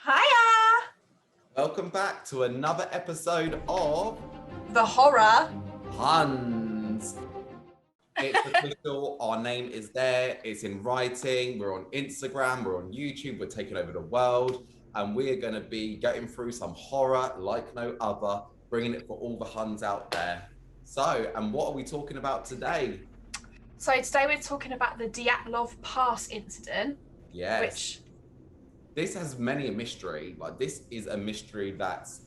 Hiya! Welcome back to another episode of The Horror Huns. It's official, our name is there, it's in writing, we're on Instagram, we're on YouTube, we're taking over the world, and we're going to be getting through some horror like no other, bringing it for all the Huns out there. So, and what are we talking about today? So today we're talking about the Dyatlov Pass Incident. Yes. Which... This has many a mystery. Like, this is a mystery that's,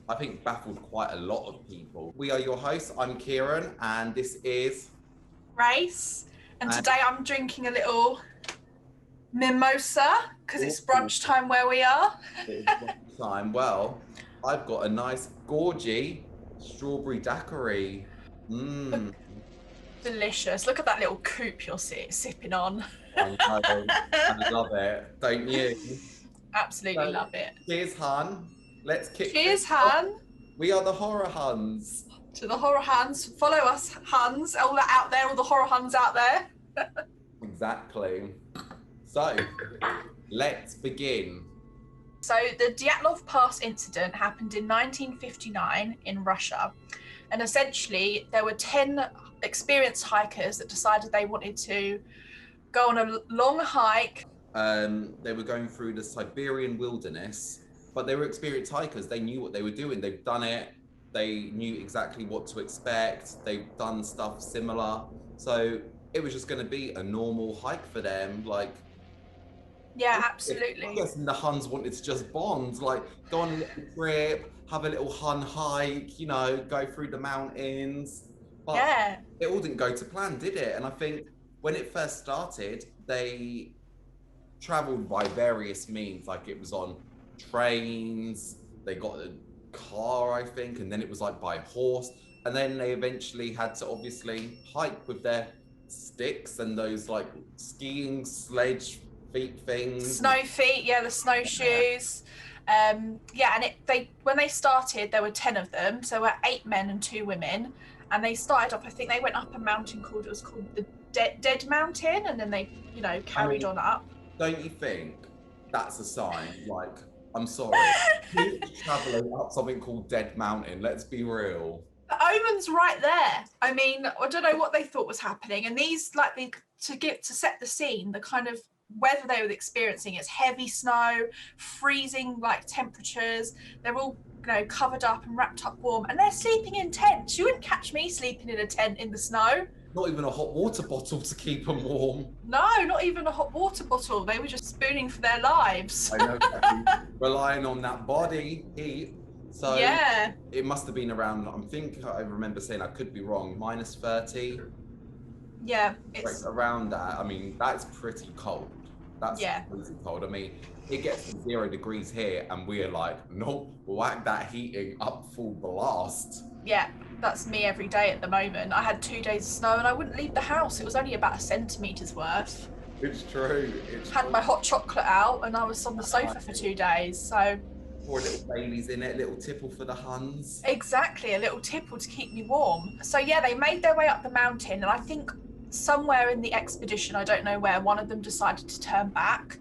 I think, baffled quite a lot of people. We are your hosts. I'm Kieran, and this is... Race. And today I'm drinking a little mimosa, because it's brunch time where we are. It's brunch time. Well, I've got a nice, gorgy strawberry daiquiri. Mmm. Delicious. Look at that little coupe you're sipping on. I love it. Don't you? Absolutely love it. Cheers, Hun. Let's kick Cheers, Hun. We are the Horror Huns. To the Horror Huns. Follow us, Huns. All that out there, all the Horror Huns out there. Exactly. So, let's begin. So, the Dyatlov Pass Incident happened in 1959 in Russia. And essentially, there were 10 experienced hikers that decided they wanted to go on a long hike. They were going through the Siberian wilderness, but they were experienced hikers. They knew what they were doing. They've done it. They knew exactly what to expect. They've done stuff similar. So it was just going to be a normal hike for them. Like, yeah, absolutely. I guess the Huns wanted to just bond, like go on a little trip, have a little Hun hike, you know, go through the mountains. But yeah, it all didn't go to plan, did it? And I think when it first started, they traveled by various means. Like, it was on trains, they got a car, I think, and then it was like by horse. And then they eventually had to obviously hike with their sticks and those like skiing sledge feet things. Snow feet, yeah, the snowshoes. Yeah, and when they started, there were 10 of them. So there were 8 men and 2 women. And they started off, I think they went up a mountain called the Dead Mountain, and then they, you know, carried on up. Don't you think that's a sign? Like, I'm sorry, who's traveling up something called Dead Mountain? Let's be real. The omen's right there. I mean, I don't know what they thought was happening. And these, like, to set the scene, the kind of weather they were experiencing, it's heavy snow, freezing like temperatures. They're all, you know, covered up and wrapped up warm, and they're sleeping in tents. You wouldn't catch me sleeping in a tent in the snow. Not even a hot water bottle to keep them warm. No, not even a hot water bottle. They were just spooning for their lives. I know, relying on that body heat. So yeah, it must have been around, I remember saying, I could be wrong, minus 30. Yeah, it's around that. I mean, that's pretty cold. That's pretty cold. I mean, it gets to 0 degrees here, and we're like, nope, whack that heating up full blast. Yeah, that's me every day at the moment. I had 2 days of snow, and I wouldn't leave the house. It was only about 1 centimetres worth. It's true. Had my hot chocolate out, and I was on the sofa for 2 days. So pour a little Baileys in it, a little tipple for the Huns. Exactly, a little tipple to keep me warm. So yeah, they made their way up the mountain, and I think somewhere in the expedition, I don't know where, one of them decided to turn back.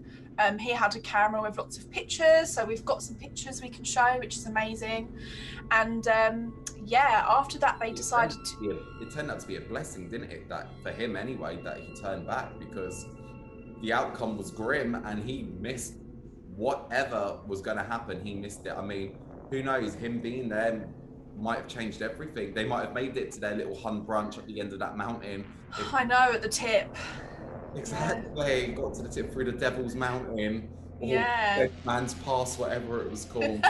He had a camera with lots of pictures, so we've got some pictures we can show, which is amazing. And yeah, after that they decided to... It turned out to be a blessing, didn't it? That for him anyway, that he turned back, because the outcome was grim and he missed whatever was going to happen. He missed it. I mean, who knows? Him being there might have changed everything. They might have made it to their little Hun brunch at the end of that mountain. I know, at the tip. Exactly. Yeah. Got to the tip through the Devil's Mountain. Or Dead Man's Pass, whatever it was called.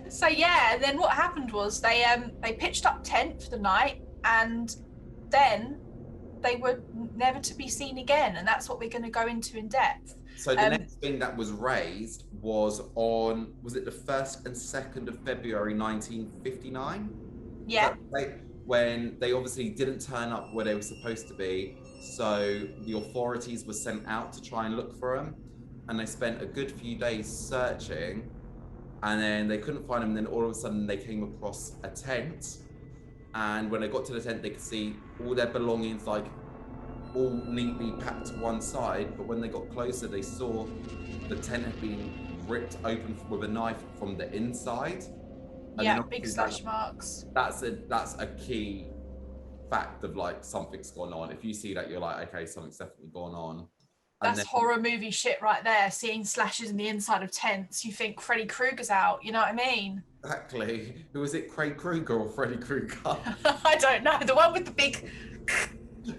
So yeah, then what happened was they pitched up tent for the night, and then they were never to be seen again, and that's what we're going to go into in depth. So the next thing that was raised was it the 1st and 2nd of February 1959? Yeah. When they obviously didn't turn up where they were supposed to be, so the authorities were sent out to try and look for them, and they spent a good few days searching, and then they couldn't find them. Then all of a sudden they came across a tent, and when they got to the tent, they could see all their belongings, like, all neatly packed to one side. But when they got closer, they saw the tent had been ripped open with a knife from the inside. And Yeah, then big obviously slash marks. That's a key fact of like something's gone on. If you see that, you're like, okay, something's definitely gone on. And That's then, horror movie shit right there. Seeing slashes in the inside of tents, you think Freddy Krueger's out. You know what I mean? exactly. Who was it, Craig Krueger or Freddy Krueger? I don't know. The one with the big.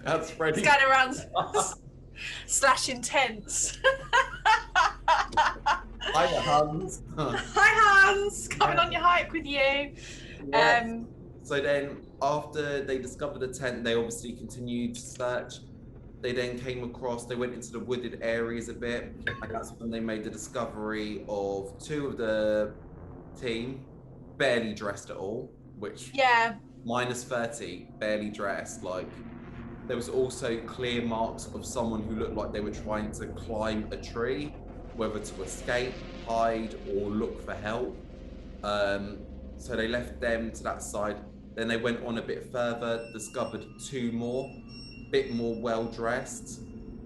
That's Freddy. He's going around slashing tents. Hi, Huns. Hi, Hans. Coming on your hike with you. Yes. So then, after they discovered the tent, they obviously continued to search. They then came across, they went into the wooded areas a bit, and that's when they made the discovery of 2 of the team barely dressed at all, which minus 30, barely dressed. Like, there was also clear marks of someone who looked like they were trying to climb a tree, whether to escape, hide, or look for help. So they left them to that side. Then they went on a bit further, discovered 2 more, bit more well-dressed,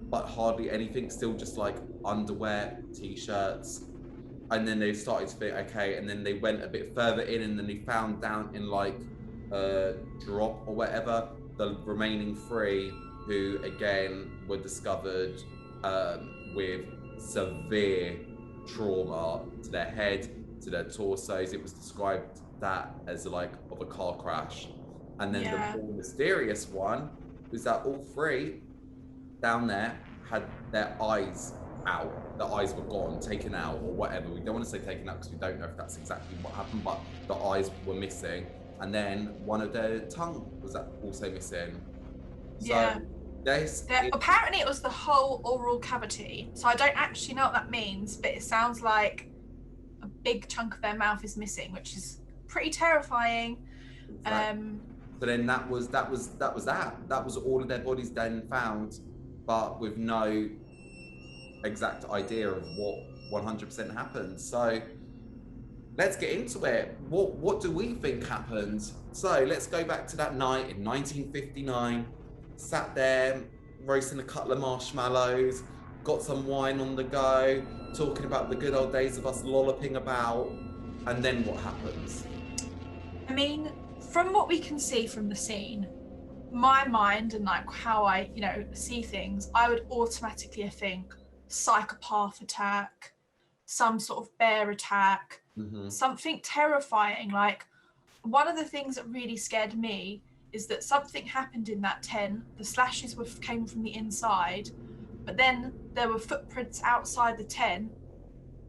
but hardly anything, still just like underwear, t-shirts. And then they started to think, okay, and then they went a bit further in, and then they found down in like a drop or whatever, the remaining 3 who again were discovered with severe trauma to their head, to their torsos. It was described that as like of a car crash. And then the more mysterious one was that all 3 down there had their eyes out. The eyes were gone, taken out, or whatever. We don't want to say taken out because we don't know if that's exactly what happened, but the eyes were missing. And then one of their tongue was also missing. So apparently it was the whole oral cavity. So I don't actually know what that means, but it sounds like a big chunk of their mouth is missing, which is pretty terrifying. Exactly. So then that was that. That was all of their bodies then found, but with no exact idea of what 100% happened. So let's get into it. What do we think happened? So let's go back to that night in 1959. Sat there roasting a couple of marshmallows, got some wine on the go, talking about the good old days of us lolloping about. And then what happens? I mean, from what we can see from the scene, my mind and like how I, see things, I would automatically think psychopath attack, some sort of bear attack, something terrifying. Like, one of the things that really scared me is that something happened in that tent. The slashes came from the inside, but then there were footprints outside the tent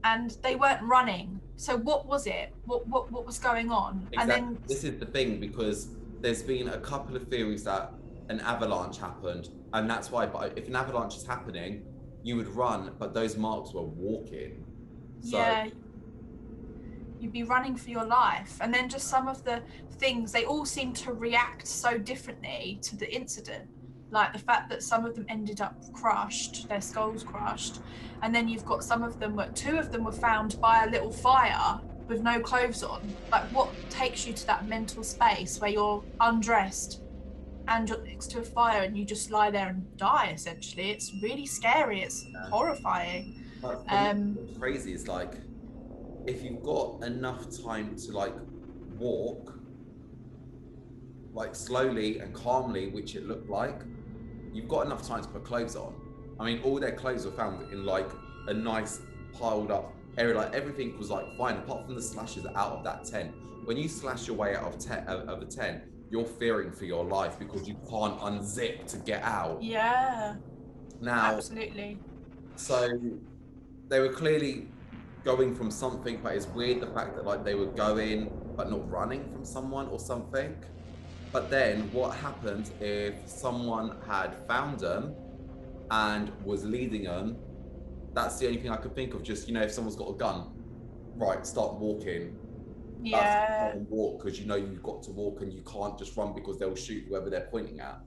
and they weren't running. So what was it? What was going on? Exactly. And then this is the thing, because there's been a couple of theories that an avalanche happened, and that's why. But if an avalanche is happening, you would run, but those marks were walking. So yeah, you'd be running for your life. And then just some of the things, they all seem to react so differently to the incident. Like the fact that some of them ended up crushed, their skulls crushed. And then you've got some of them, 2 of them were found by a little fire with no clothes on. Like, what takes you to that mental space where you're undressed and you're next to a fire and you just lie there and die, essentially? It's really scary. It's horrifying. What's crazy is, like, if you've got enough time to like walk like slowly and calmly, which it looked like, you've got enough time to put clothes on. I mean, all their clothes were found in like a nice piled up area. Like, everything was like fine apart from the slashes out of that tent. When you slash your way out of a tent, you're fearing for your life because you can't unzip to get out. Yeah. Now, absolutely. So they were clearly going from something, but it's weird the fact that like they were going but not running from someone or something. But then what happened if someone had found them and was leading them? That's the only thing I could think of. Just, if someone's got a gun, right, start walking. Yeah. Walk, because you've got to walk and you can't just run because they'll shoot whoever they're pointing at.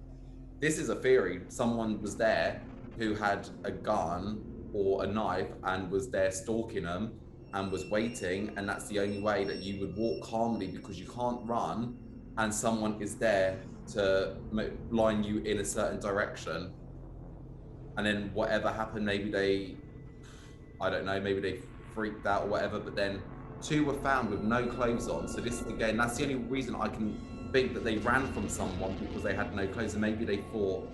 This is a theory. Someone was there who had a gun or a knife and was there stalking them and was waiting, and that's the only way that you would walk calmly, because you can't run and someone is there to line you in a certain direction. And then whatever happened, maybe I don't know, maybe they freaked out or whatever, but then 2 were found with no clothes on. So this, again, that's the only reason I can think that they ran from someone, because they had no clothes, and maybe they thought,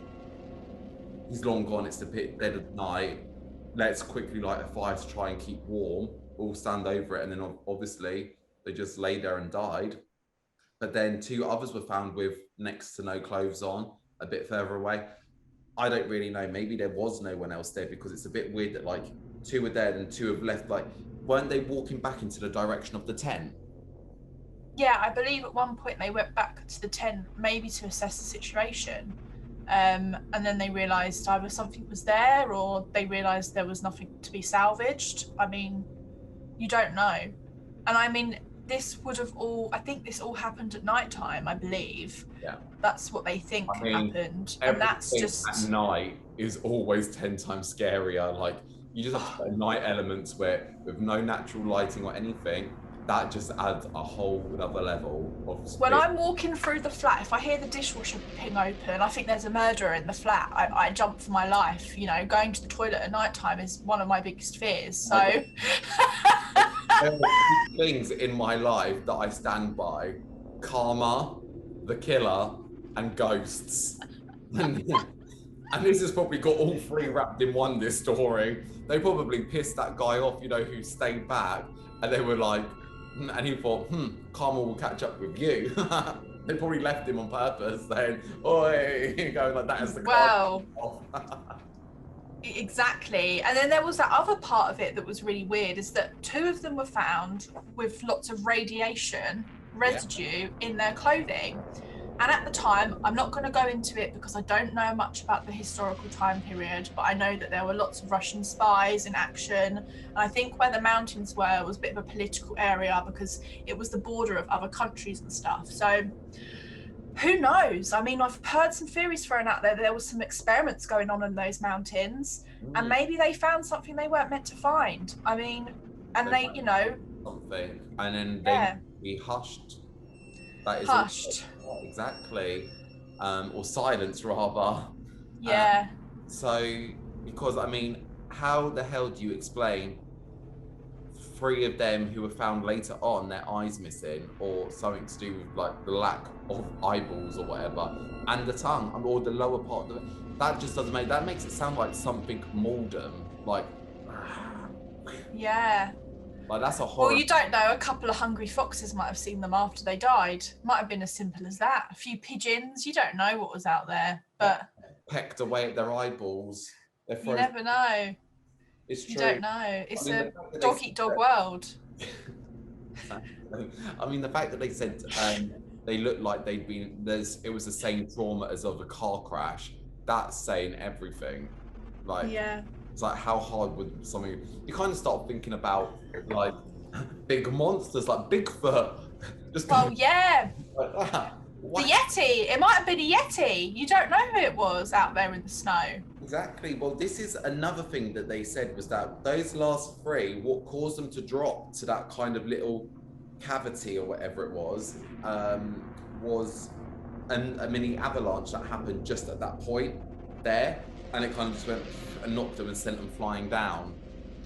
he's long gone, it's the dead of night, let's quickly light a fire to try and keep warm, all stand over it, and then obviously they just lay there and died. But then 2 others were found with next to no clothes on, a bit further away. I don't really know, maybe there was no one else there, because it's a bit weird that like 2 were dead and 2 have left. Like, weren't they walking back into the direction of the tent? Yeah, I believe at one point they went back to the tent, maybe to assess the situation. And then they realised either something was there, or they realised there was nothing to be salvaged. I mean, you don't know. And I mean, this would have all, I think this all happened at night time, I believe. Yeah. That's what they think happened. And that's just... at night is always 10 times scarier. Like, you just have to put night elements where, with no natural lighting or anything, that just adds a whole another level of speed. When I'm walking through the flat, if I hear the dishwasher ping open, I think there's a murderer in the flat, I jump for my life. You know, going to the toilet at night time is one of my biggest fears. So there are things in my life that I stand by: karma, the killer, and ghosts. And this has probably got all 3 wrapped in one, this story. They probably pissed that guy off, you know, who stayed back, and they were like, and he thought, karma will catch up with you. They probably left him on purpose, saying, oi, going like that as the wow. Exactly. And then there was that other part of it that was really weird, is that 2 of them were found with lots of radiation residue in their clothing. And at the time, I'm not going to go into it because I don't know much about the historical time period, but I know that there were lots of Russian spies in action. And I think where the mountains were was a bit of a political area, because it was the border of other countries and stuff. So who knows? I mean, I've heard some theories thrown out there. There was some experiments going on in those mountains, and maybe they found something they weren't meant to find. I mean, and they, you know, something, and then they be hushed. That is hushed. Exactly. Or silenced, rather. Yeah. So, because I mean, how the hell do you explain 3 of them who were found later on, their eyes missing, or something to do with like the lack of eyeballs or whatever, and the tongue, or the lower part of it? That just doesn't make, that makes it sound like something modern, like. Yeah. Like, that's a horror. Well, you don't know. A couple of hungry foxes might have seen them after they died. Might have been as simple as that. A few pigeons. You don't know what was out there, but pecked away at their eyeballs. You never know. It's true. You don't know. It's a dog-eat-dog world. I mean, the fact that they said they looked like they'd been, it was the same trauma as of a car crash. That's saying everything. Like, yeah. It's like, how hard would something, you kind of start thinking about like big monsters like Bigfoot. Yeah. Like that. The Yeti. It might have been a Yeti. You don't know who it was out there in the snow. Exactly. Well, this is another thing that they said, was that those last 3, what caused them to drop to that kind of little cavity or whatever it was a mini avalanche that happened just at that point there, and it kind of just went and knocked them and sent them flying down.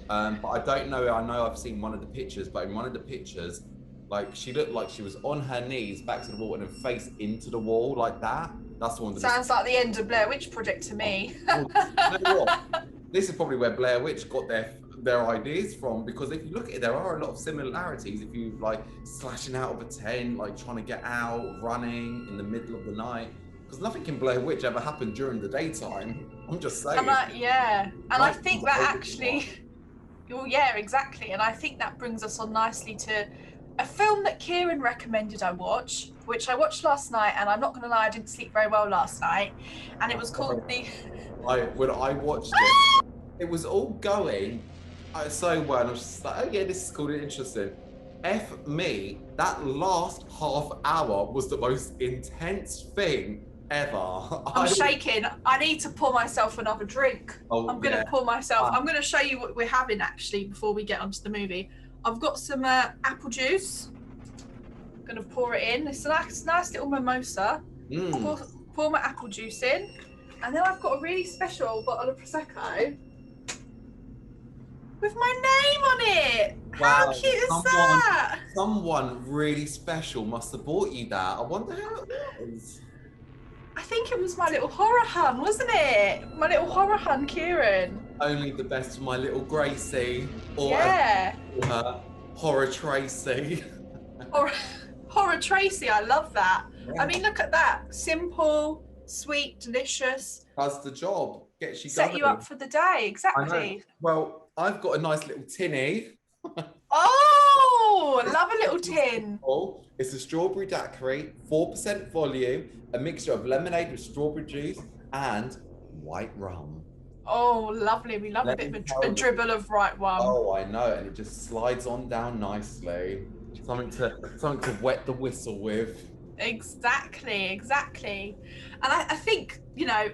But I don't know, I know I've seen one of the pictures, but in one of the pictures, like, she looked like she was on her knees back to the wall and then face into the wall like that. That's the one that sounds like the end of Blair Witch Project to me. Well, you know what? This is probably where Blair Witch got their ideas from, because if you look at it, there are a lot of similarities. If you like slashing out of a tent, like trying to get out, running in the middle of the night, because nothing in Blair Witch ever happened during the daytime. I'm just saying. And I think that actually, well, yeah, exactly. And I think that brings us on nicely to a film that Kieran recommended I watch, which I watched last night, and I'm not going to lie, I didn't sleep very well last night, and it was called When I watched it, it was all going so well, and I was just like, oh yeah, this is cool and interesting. F me, that last half hour was the most intense thing ever. I'm shaking. I need to pour myself another drink. I'm going to pour myself. I'm going to show you what we're having actually before we get onto the movie. I've got some apple juice. I'm going to pour it in. It's a nice little mimosa. Pour my apple juice in. And then I've got a really special bottle of Prosecco. with my name on it. How Wow, cute is that? someone really special must have bought you that. I wonder how it was. I think it was my little horror hun, wasn't it? My little horror hun, Kieran. Only the best for my little Gracie, or as Yeah. I call her, Horror Tracy. Horror Tracy, I love that. Yeah. I mean, look at that. Simple, sweet, delicious. Does the job, gets you Set going. you up for the day, I know. exactly. Well, I've got a nice little tinny. Oh, love a little tin. It's a strawberry daiquiri, 4% volume, a mixture of lemonade with strawberry juice and white rum. Oh, lovely. We love a bit of a dribble of right one. Oh, I know, and it just slides on down nicely. Something to wet the whistle with. Exactly. And I think, you know,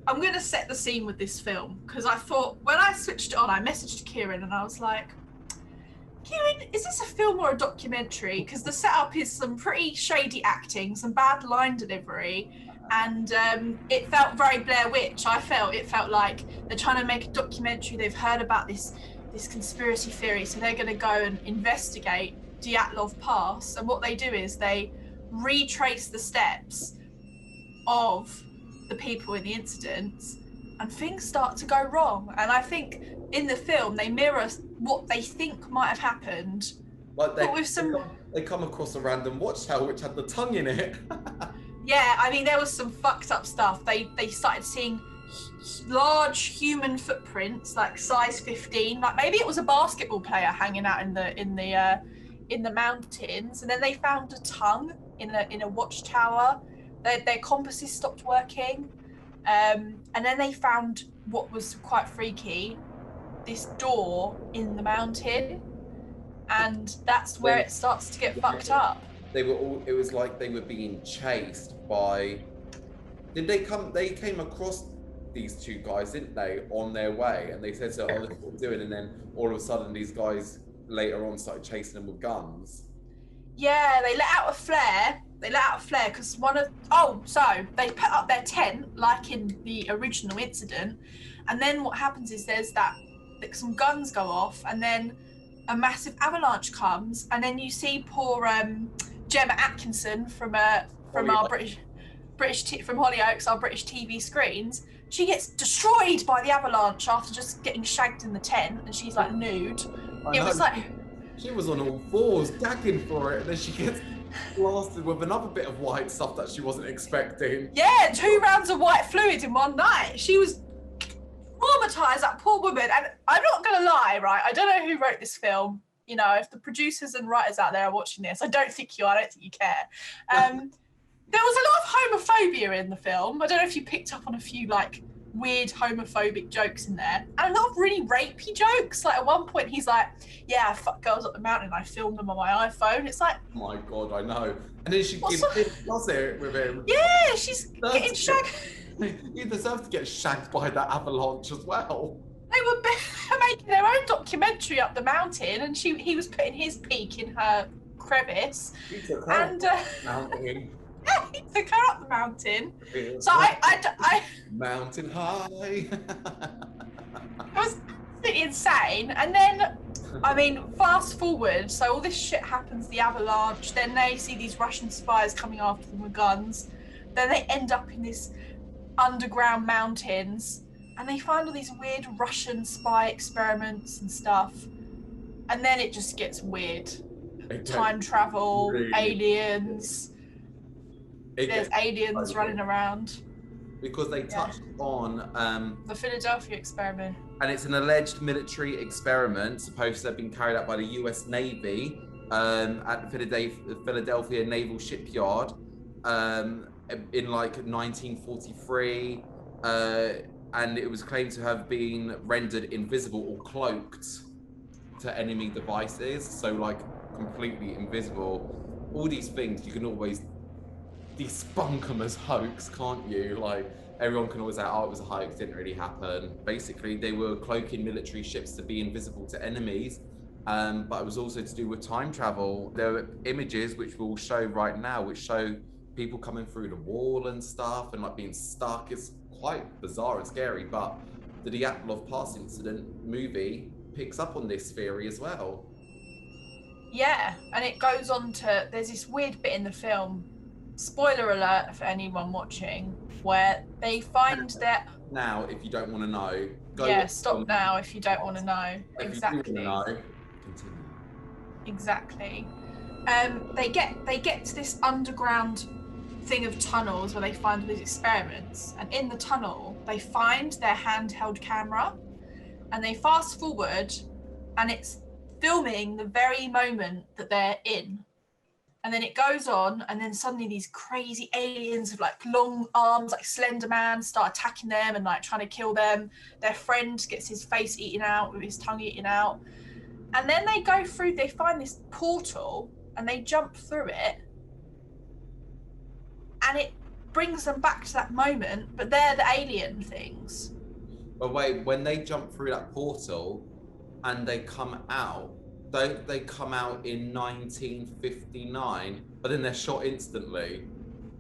I'm going to set the scene with this film because I thought when I switched it on, I messaged Kieran and I was like, Kieran, is this a film or a documentary? Because the setup is some pretty shady acting, some bad line delivery, and it felt very Blair Witch. It felt like they're trying to make a documentary. They've heard about this conspiracy theory, so they're going to go and investigate Dyatlov Pass. And what they do is they retrace the steps of the people in the incident, and things start to go wrong. And I think in the film they mirror what they think might have happened, Like but with some they come across a random watchtower which had the tongue in it. yeah, I mean, there was some fucked up stuff. They started seeing large human footprints, like size 15, like maybe it was a basketball player hanging out in the mountains. And then they found a tongue in a watchtower. Their compasses stopped working, and then they found what was quite freaky, this door in the mountain, and that's where it starts to get fucked up. It was like they were being chased by, they came across these two guys, didn't they, on their way, and they said, so, oh, look what we're doing, and then all of a sudden these guys later on started chasing them with guns. Yeah, they let out a flare because so they put up their tent like in the original incident, and then what happens is there's some guns go off, and then a massive avalanche comes, and then you see poor Gemma Atkinson from our British from Hollyoaks, our British TV screens. She gets destroyed by the avalanche after just getting shagged in the tent, and she's like nude. It was like she was on all fours gagging for it, and then she gets blasted with another bit of white stuff that she wasn't expecting. Yeah, 2 rounds of white fluid in one night. She was traumatized, that poor woman. And I'm not gonna lie, right? I don't know who wrote this film. You know, if the producers and writers out there are watching this, I don't think you care. There was a lot of homophobia in the film. I don't know if you picked up on a few like weird homophobic jokes in there, and a lot of really rapey jokes. Like at one point he's like, yeah, I fuck girls up the mountain, I filmed them on my iPhone. It's like, oh my god, I know. And then she does it with him. Yeah, she's getting shagged. You deserve to get shagged by that avalanche as well. They were making their own documentary up the mountain, and he was putting his peak in her crevice. He took her And mountain. yeah, he took her up the mountain. So I mountain high. It was absolutely insane. And then, I mean, fast forward, so all this shit happens, the avalanche, then they see these Russian spies coming after them with guns, then they end up in this underground mountains, and they find all these weird Russian spy experiments and stuff, and then it just gets weird. Time travel, really aliens. There's aliens running around. Because they touched on the Philadelphia experiment. And it's an alleged military experiment supposed to have been carried out by the US Navy at the Philadelphia Naval Shipyard in like 1943. And it was claimed to have been rendered invisible or cloaked to enemy devices. So like completely invisible. All these things you can always debunk them as hoax, can't you? Like everyone can always say, oh, it was a hoax, didn't really happen. Basically, they were cloaking military ships to be invisible to enemies, but it was also to do with time travel. There were images which we'll show right now, which show people coming through the wall and stuff and like being stuck. It's quite bizarre and scary, but the Dyatlov Pass Incident movie picks up on this theory as well. Yeah, and it goes on to, there's this weird bit in the film, spoiler alert for anyone watching, where they find that... Now, if you don't want to know, Yeah, stop now if you don't want to know. If Exactly. you do want to know, continue. Exactly. They get to this underground thing of tunnels where they find these experiments, and in the tunnel they find their handheld camera, and they fast forward, and it's filming the very moment that they're in. And then it goes on, and then suddenly these crazy aliens with like long arms, like Slender Man, start attacking them and like trying to kill them. Their friend gets his face eaten out with his tongue eaten out. And then they go through, they find this portal and they jump through it. And it brings them back to that moment, but they're the alien things. But wait, when they jump through that portal and they come out, don't they come out in 1959, but then they're shot instantly?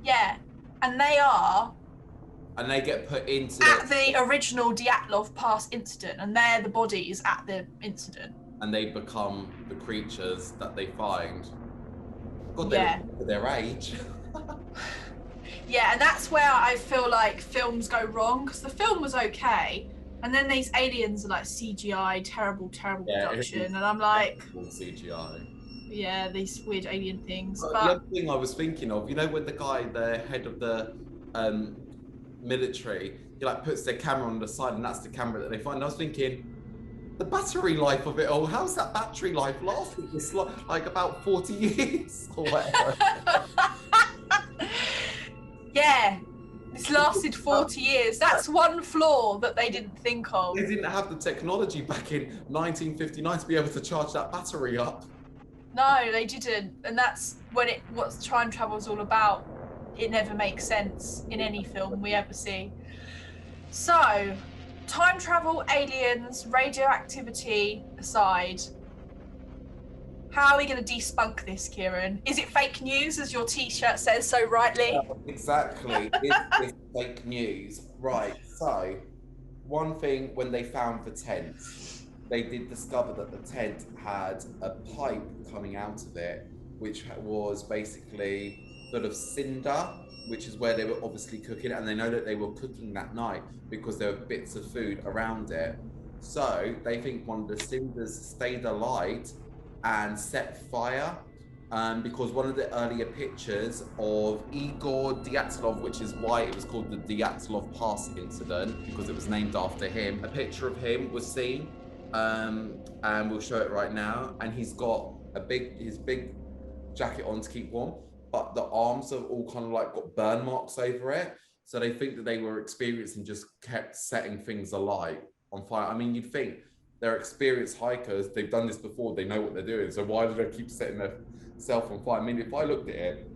Yeah, and they are... And they get put into... At the original Dyatlov Pass Incident, and they're the bodies at the incident. And they become the creatures that they find. God, yeah. They're their age. Yeah, and that's where I feel like films go wrong, because the film was okay, and then these aliens are like CGI, terrible production, and I'm like... CGI. Yeah, these weird alien things. But the other thing I was thinking of, you know, when the guy, the head of the military, he like puts their camera on the side, and that's the camera that they find. I was thinking, the battery life of it all, how's that battery life lasting? It's like about 40 years or whatever. Yeah, it's lasted 40 years. That's one flaw that they didn't think of. They didn't have the technology back in 1959 to be able to charge that battery up. No, they didn't. And that's what time travel is all about. It never makes sense in any film we ever see. So, time travel, aliens, radioactivity aside, how are we going to debunk this, Kieran? Is it fake news, as your t-shirt says so rightly? Exactly. It's fake news. Right. So, one thing, when they found the tent, they did discover that the tent had a pipe coming out of it, which was basically sort of cinder, which is where they were obviously cooking, and they know that they were cooking that night because there were bits of food around it. So they think one of the cinders stayed alight and set fire, because one of the earlier pictures of Igor Dyatlov, which is why it was called the Dyatlov Pass Incident, because it was named after him, a picture of him was seen, and we'll show it right now, and he's got his big jacket on to keep warm, but the arms have all kind of like got burn marks over it. So they think that they were experienced and just kept setting things alight on fire. I mean, you'd think they're experienced hikers, they've done this before, they know what they're doing. So why do they keep setting themselves on fire? I mean, if I looked at it,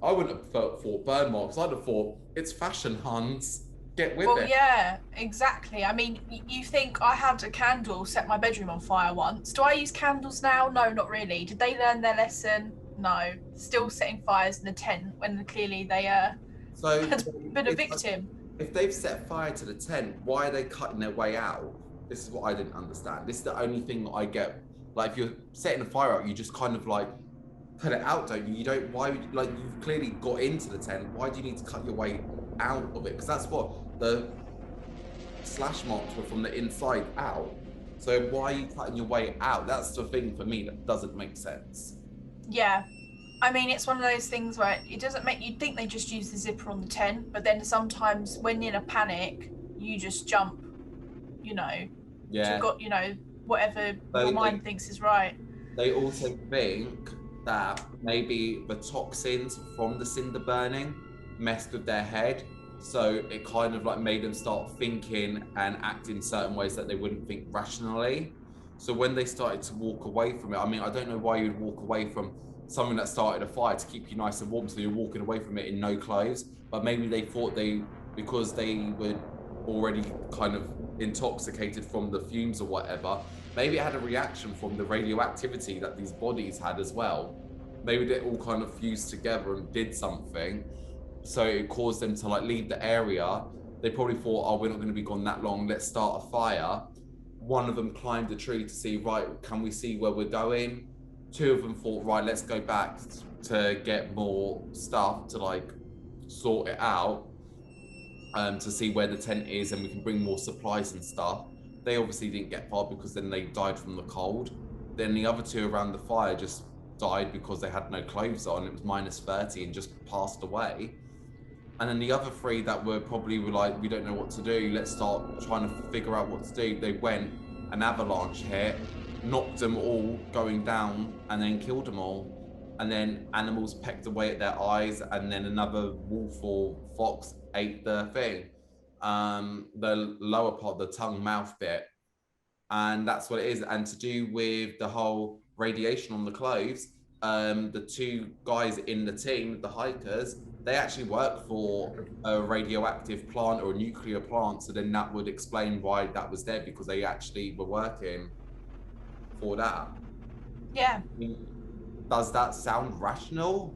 I wouldn't have thought burn marks. I'd have thought, it's fashion, Huns. Get with it. Well, yeah, exactly. I mean, you think I had a candle set my bedroom on fire once. Do I use candles now? No, not really. Did they learn their lesson? No. Still setting fires in the tent when clearly they had been a victim. If they've set fire to the tent, why are they cutting their way out? This is what I didn't understand. This is the only thing that I get. Like, if you're setting a fire out, you just kind of like put it out, don't you? You don't, why would you, like, you've clearly got into the tent. Why do you need to cut your way out of it? Because that's what the slash marks were, from the inside out. So why are you cutting your way out? That's the thing for me that doesn't make sense. Yeah. I mean, it's one of those things where it doesn't make you think they just use the zipper on the tent, but then sometimes when you're in a panic, you just jump, you know. Yeah. You've got, you know, whatever your mind thinks is right. They also think that maybe the toxins from the cinder burning messed with their head. So it kind of like made them start thinking and acting certain ways that they wouldn't think rationally. So when they started to walk away from it, I mean, I don't know why you'd walk away from something that started a fire to keep you nice and warm, so you're walking away from it in no clothes. But maybe they thought because they were already kind of intoxicated from the fumes or whatever, maybe it had a reaction from the radioactivity that these bodies had as well. Maybe they all kind of fused together and did something, so it caused them to like leave the area. They probably thought, oh, we're not going to be gone that long, let's start a fire. one of them climbed a tree to see, right, can we see where we're going? Two of them thought, right, let's go back to get more stuff to like sort it out, to see where the tent is and we can bring more supplies and stuff. They obviously didn't get far because then they died from the cold. Then the other two around the fire just died because they had no clothes on. It was -30 and just passed away. And then the other three that were like, we don't know what to do, let's start trying to figure out what to do. They went, an avalanche hit, knocked them all going down, and then killed them all. And then animals pecked away at their eyes, and then another wolf or fox ate the thing, the lower part, the tongue mouth bit. And that's what it is. And to do with the whole radiation on the clothes, the two guys in the team, the hikers, they actually work for a radioactive plant or a nuclear plant. So then that would explain why that was there, because they actually were working for that. Yeah. I mean, does that sound rational?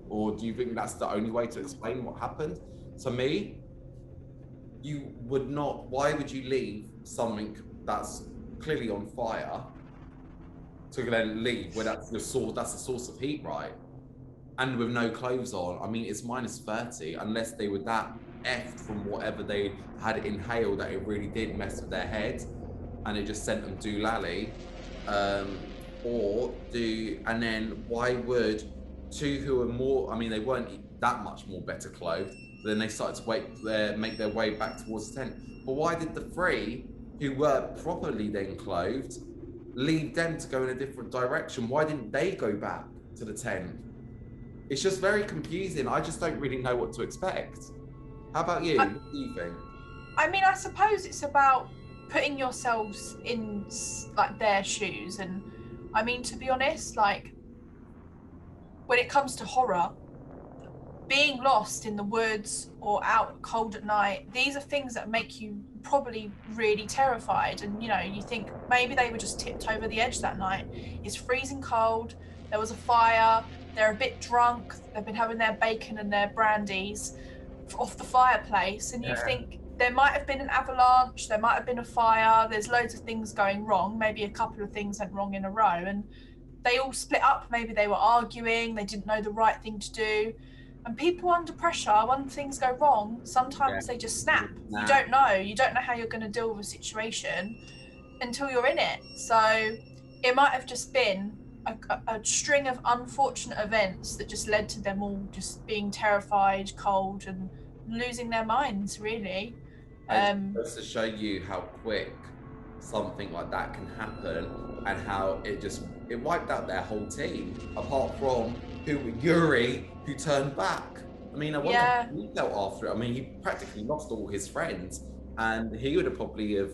Or do you think that's the only way to explain what happened? To me, you would not, why would you leave something that's clearly on fire to then leave where that's the source of heat, right? And with no clothes on. I mean, it's -30, unless they were that effed from whatever they had inhaled that it really did mess with their head and it just sent them doolally. And then why would two who are more, I mean, they weren't that much more better clothed, but then they started to make their way back towards the tent. But why did the three who were properly then clothed leave them to go in a different direction? Why didn't they go back to the tent? It's just very confusing. I just don't really know what to expect. How about you? What do you think? I mean, I suppose it's about putting yourselves in like their shoes. And I mean, to be honest, like when it comes to horror, being lost in the woods or out cold at night, these are things that make you probably really terrified. And, you know, you think maybe they were just tipped over the edge that night. It's freezing cold. There was a fire. They're a bit drunk. They've been having their bacon and their brandies off the fireplace. And you think there might have been an avalanche. There might have been a fire. There's loads of things going wrong. Maybe a couple of things went wrong in a row. And they all split up. Maybe they were arguing. They didn't know the right thing to do. And people under pressure, when things go wrong, sometimes they just snap. You don't know. You don't know how you're going to deal with a situation until you're in it. So it might have just been a string of unfortunate events that just led to them all just being terrified, cold, and losing their minds, really. Just to show you how quick something like that can happen and how it wiped out their whole team, apart from Yuri, who turned back. I mean, I wonder how he felt after it. I mean, he practically lost all his friends, and he would have probably have,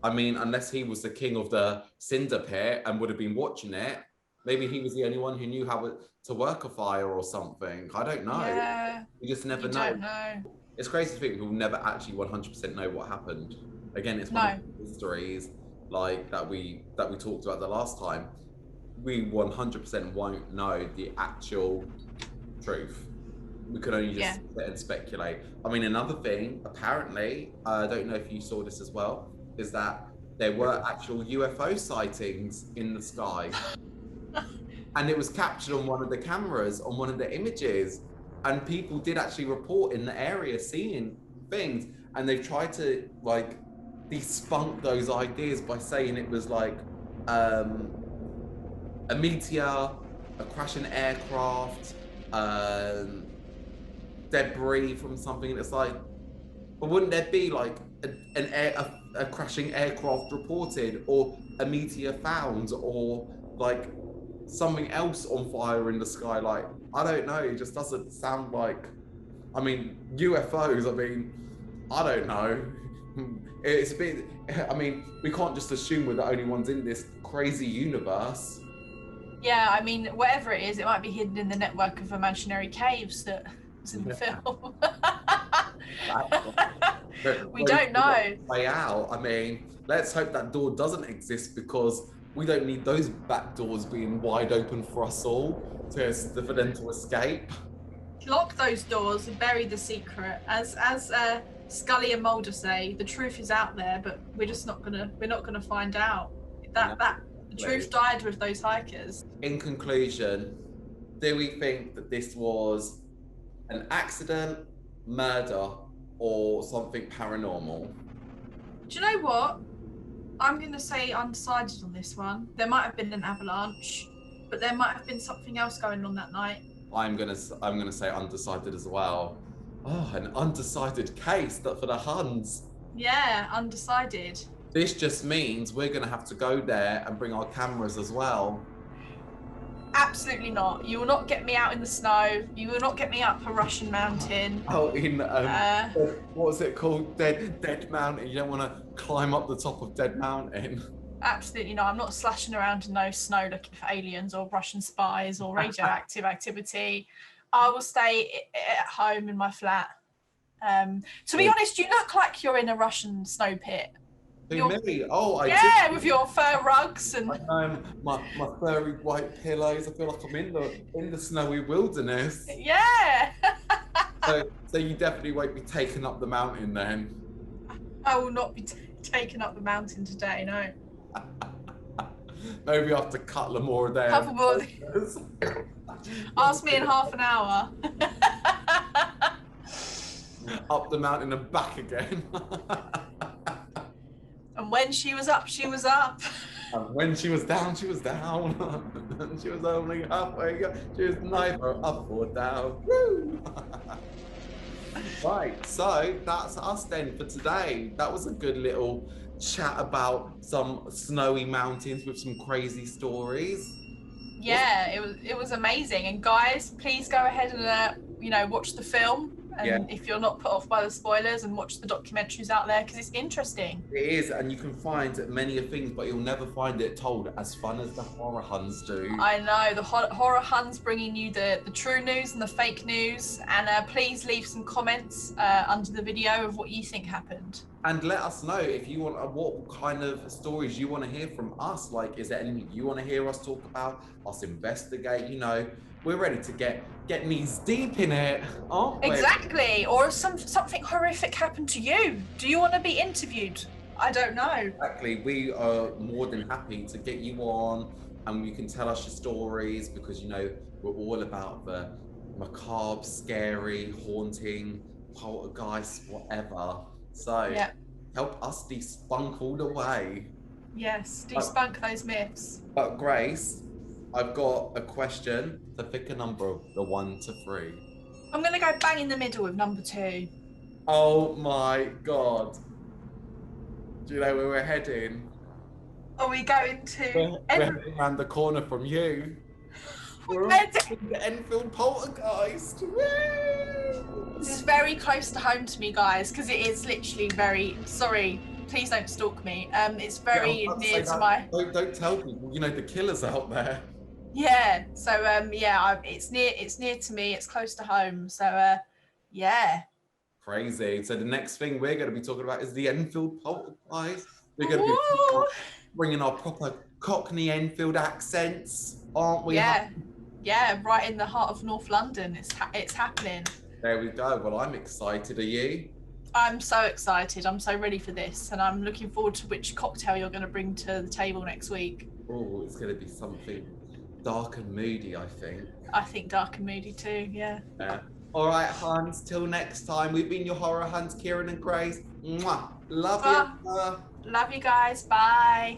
I mean, unless he was the king of the cinder pit and would have been watching it, maybe he was the only one who knew how to work a fire or something. I don't know. Yeah, you just never know. Don't know. It's crazy to think we'll never actually 100% know what happened. Again, it's one of the histories like that we talked about the last time. We 100% won't know the actual truth. We could only just sit and speculate. I mean, another thing, apparently, I don't know if you saw this as well, is that there were actual UFO sightings in the sky. And it was captured on one of the cameras, on one of the images. And people did actually report in the area seeing things. And they've tried to like debunk those ideas by saying it was like a meteor, a crashing aircraft, debris from something. And it's like, but wouldn't there be like a crashing aircraft reported, or a meteor found, or like something else on fire in the sky? Like, I don't know, it just doesn't sound like, I mean, UFOs, I mean, I don't know. It's a bit, I mean, we can't just assume we're the only ones in this crazy universe. Yeah, I mean, whatever it is, it might be hidden in the network of imaginary caves that was in the film. We don't know. Way out. I mean, let's hope that door doesn't exist, because we don't need those back doors being wide open for us all for them to escape. Lock those doors and bury the secret. As Scully and Mulder say the truth is out there, but we're not gonna find out. The truth died with those hikers. In conclusion, do we think that this was an accident, murder, or something paranormal? Do you know what? I'm going to say undecided on this one. There might have been an avalanche, but there might have been something else going on that night. I'm gonna say undecided as well. Oh, an undecided case that for the Huns. Yeah, undecided. This just means we're gonna have to go there and bring our cameras as well. Absolutely not. You will not get me out in the snow. You will not get me up a Russian mountain. Oh, in what was it called? Dead Mountain. You don't want to climb up the top of Dead Mountain. Absolutely not. I'm not slashing around in no snow looking for aliens or Russian spies or radioactive activity. I will stay at home in my flat. To be honest, you look like you're in a Russian snow pit. Me? Oh, yeah, with your fur rugs and my furry white pillows. I feel like I'm in the snowy wilderness. Yeah. So you definitely won't be taking up the mountain then. I will not be taking up the mountain today. No. Maybe I have to cut them more there. Couple more. Ask me in half an hour. Up the mountain and back again. And when she was up, she was up. And when she was down, she was down. And she was only halfway. She was neither up or down. Woo! Right, so that's us then for today. That was a good little chat about some snowy mountains with some crazy stories. Yeah, it was amazing. And guys, please go ahead and watch the film. And if you're not put off by the spoilers, and watch the documentaries out there because it's interesting. It is, and you can find many things, but you'll never find it told as fun as the Horror Huns do. I know, the Horror Huns bringing you the true news and the fake news. And please leave some comments under the video of what you think happened. And let us know if you want what kind of stories you want to hear from us. Like, is there anything you want to hear us talk about, us investigate? We're ready to get knees deep in it, aren't we? Exactly. Or something horrific happened to you. Do you want to be interviewed? I don't know. Exactly. We are more than happy to get you on, and you can tell us your stories because we're all about the macabre, scary, haunting, poltergeist, whatever. So help us debunk all the way. Yes, debunk those myths. But Grace, I've got a question to pick a number of the 1 to 3. I'm going to go bang in the middle with number 2. Oh my God. Do you know where we're heading? Are we going to... We're heading around the corner from you. We're heading to Enfield Poltergeist. Woo! This is very close to home to me, guys, because it is literally very... Sorry, please don't stalk me. It's very near to my... Don't tell people. The killer's out there. Yeah, so it's near to me. It's close to home. So yeah. Crazy. So the next thing we're going to be talking about is the Enfield Poltergeist. We're going to be bringing our proper Cockney Enfield accents, aren't we? Yeah, right in the heart of North London. It's happening. There we go. Well, I'm excited. Are you? I'm so excited. I'm so ready for this, and I'm looking forward to which cocktail you're going to bring to the table next week. Oh, it's going to be something dark and moody, I think. I think dark and moody too, yeah. All right, Huns, till next time. We've been your Horror Huns, Kieran and Grace. Mwah. Love you. Love you guys. Bye.